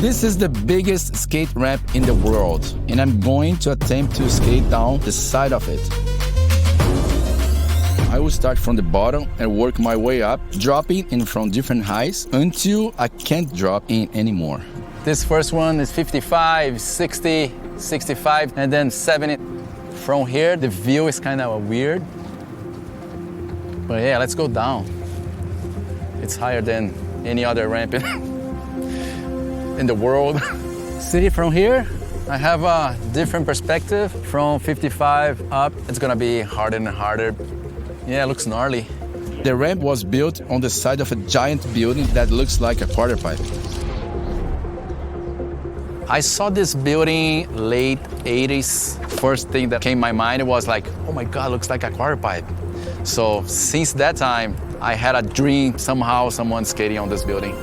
This is the biggest skate ramp in the world, and I'm going to attempt to skate down the side of it. I will start from the bottom and work my way up, dropping in from different heights until I can't drop in anymore. This first one is 55, 60, 65, and then 70. From here, the view is kind of weird. But yeah, let's go down. It's higher than any other ramp in the world. See, from here, I have a different perspective. From 55 up, it's gonna be harder and harder. Yeah, it looks gnarly. The ramp was built on the side of a giant building that looks like a quarter pipe. I saw this building late 80s. First thing that came to my mind was like, oh my God, looks like a quarter pipe. So since that time, I had a dream somehow someone's skating on this building.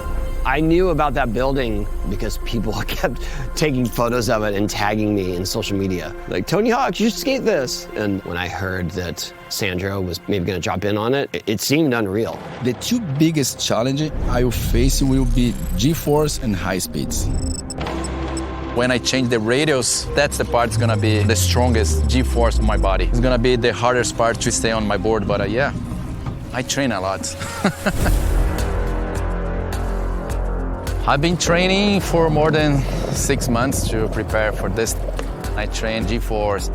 I knew about that building because people kept taking photos of it and tagging me in social media. Like, Tony Hawk, you should skate this. And when I heard that Sandro was maybe gonna drop in on it, it seemed unreal. The two biggest challenges I will face will be G-force and high speeds. When I change the radius, that's the part that's gonna be the strongest G-force on my body. It's gonna be the hardest part to stay on my board, but yeah, I train a lot. I've been training for more than 6 months to prepare for this. I train G-force.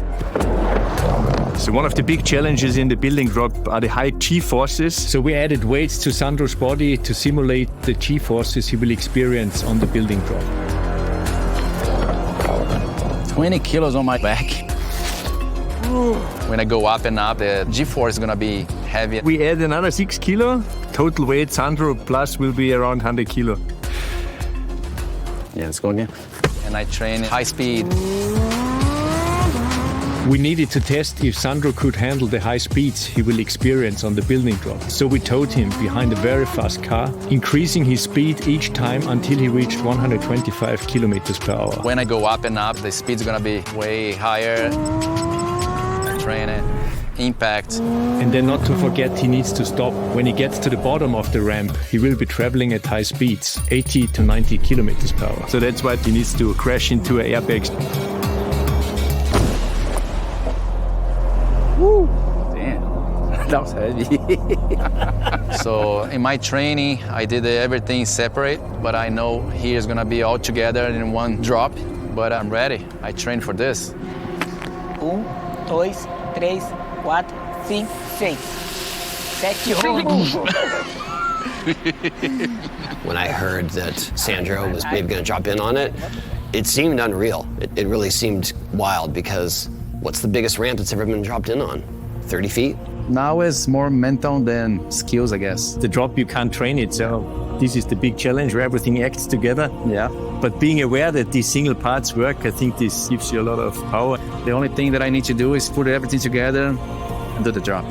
So one of the big challenges in the building drop are the high G-forces. So we added weights to Sandro's body to simulate the G-forces he will experience on the building drop. 20 kilos on my back. When I go up and up, the G-force is gonna be heavy. We add another 6 kilo. Total weight Sandro plus will be around 100 kilo. Yeah, let's go again. And I train high speed. We needed to test if Sandro could handle the high speeds he will experience on the building drop. So we towed him behind a very fast car, increasing his speed each time until he reached 125 kilometers per hour. When I go up and up, the speed's gonna be way higher. Training, impact. And then not to forget, he needs to stop. When he gets to the bottom of the ramp, he will be traveling at high speeds, 80 to 90 kilometers per hour. So that's why he needs to crash into an airbag. Woo! Damn, that was heavy. So in my training, I did everything separate, but I know here is gonna be all together in one drop, but I'm ready. I trained for this. 1, 2, 3, 4, 5, 6, 7, 8. When I heard that Sandro was maybe gonna drop in on it, it seemed unreal. It really seemed wild because what's the biggest ramp that's ever been dropped in on? 30 feet? Now it's more mental than skills, I guess. The drop, you can't train it, so this is the big challenge where everything acts together. Yeah. But being aware that these single parts work, I think this gives you a lot of power. The only thing that I need to do is put everything together and do the drop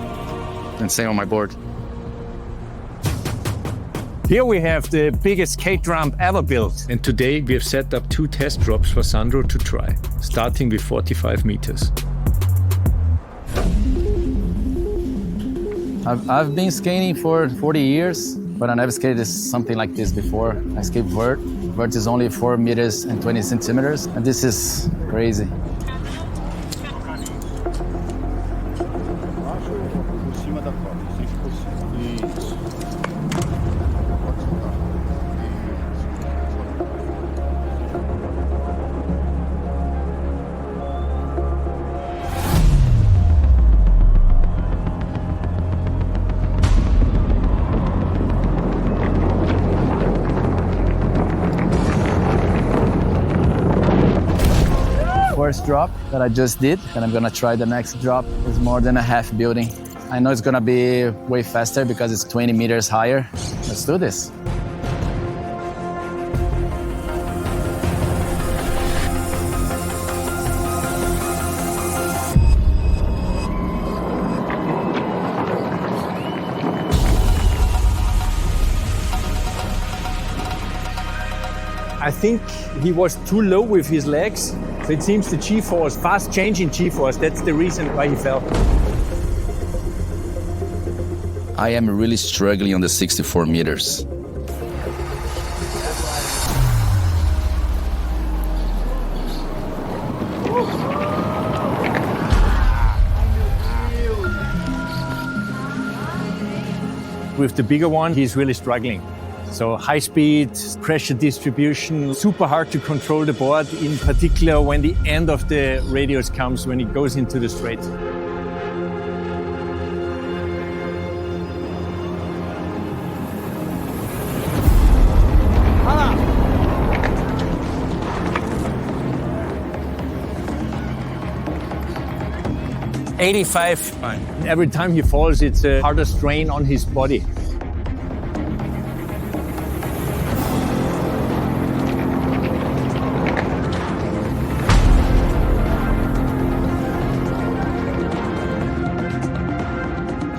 and stay on my board. Here we have the biggest skate ramp ever built. And today we have set up 2 test drops for Sandro to try, starting with 45 meters. I've been skating for 40 years, but I never skated something like this before. I skate vert. Vert is only 4 meters and 20 centimeters, and this is crazy. First drop that I just did, and I'm gonna try the next drop. It's more than a half building. I know it's gonna be way faster because it's 20 meters higher. Let's do this. I think he was too low with his legs. So it seems the G-force, fast changing G-force, that's the reason why he fell. I am really struggling on the 64 meters. With the bigger one, he's really struggling. So high speed, pressure distribution, super hard to control the board, in particular when the end of the radius comes, when it goes into the straight. $85. Every time he falls, it's a harder strain on his body.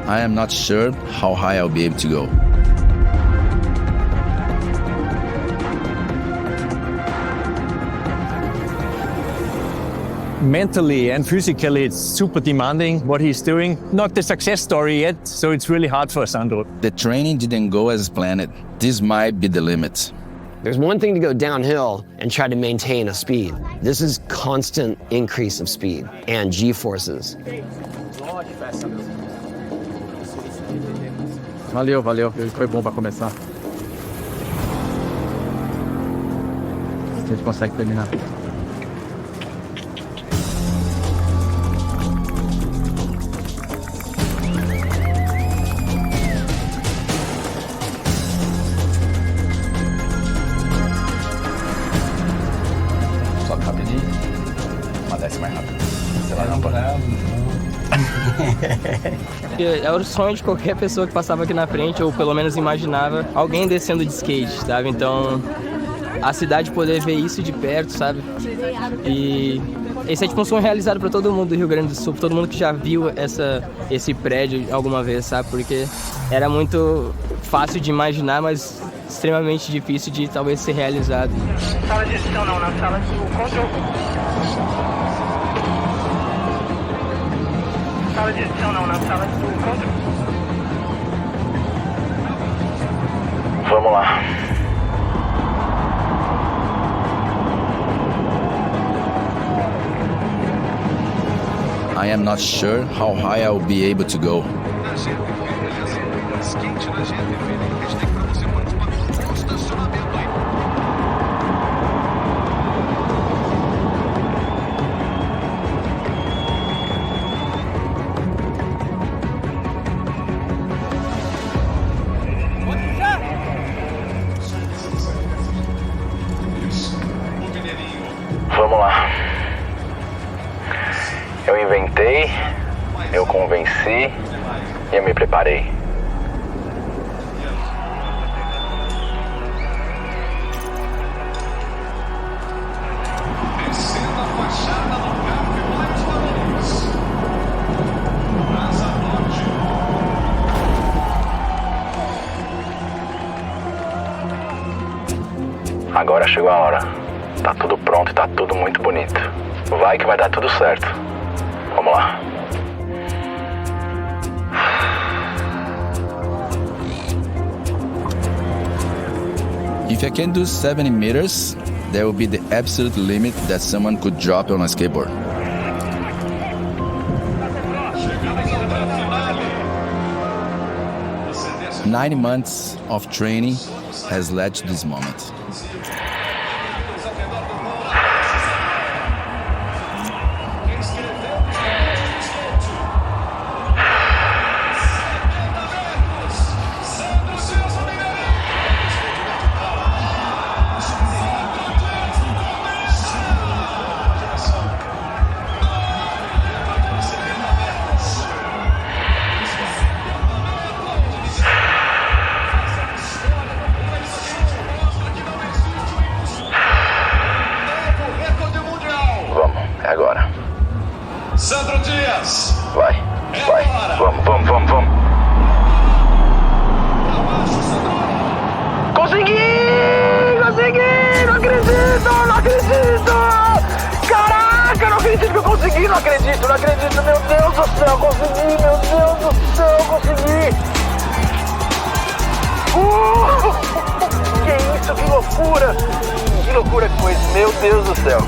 I am not sure how high I'll be able to go. Mentally and physically, it's super demanding what he's doing. Not the success story yet, so it's really hard for Sandro. The training didn't go as planned. This might be the limit. There's one thing to go downhill and try to maintain a speed. This is constant increase of speed and G-forces. Valeu, valeu. Foi bom para começar. A gente consegue terminar. Sobe rapidinho, mas desce mais rápido. Você vai rampa. É o sonho de qualquer pessoa que passava aqui na frente, ou pelo menos imaginava alguém descendo de skate, sabe? Então, a cidade poder ver isso de perto, sabe? E esse é tipo um sonho realizado para todo mundo do Rio Grande do Sul, todo mundo que já viu esse prédio alguma vez, sabe? Porque era muito fácil de imaginar, mas extremamente difícil de talvez ser realizado. Sala de gestão não, na sala do controle. Sala de gestão não, na sala do controle. Vamos lá. I am not sure how high I'll be able to go. Vamos lá. Eu inventei, eu convenci e eu me preparei. Agora chegou a hora. Tá tudo pronto e tá tudo muito bonito. Vai que vai dar tudo certo. Vamos lá. If I can do 70 meters, that will be the absolute limit that someone could drop on a skateboard. "90 months of training has led to this moment. Agora. Sandro Dias. Vai. Vamos. Consegui! Não acredito! Caraca, não acredito que eu consegui, não acredito, meu Deus do céu, consegui! Que isso, que loucura que foi isso, meu Deus do céu.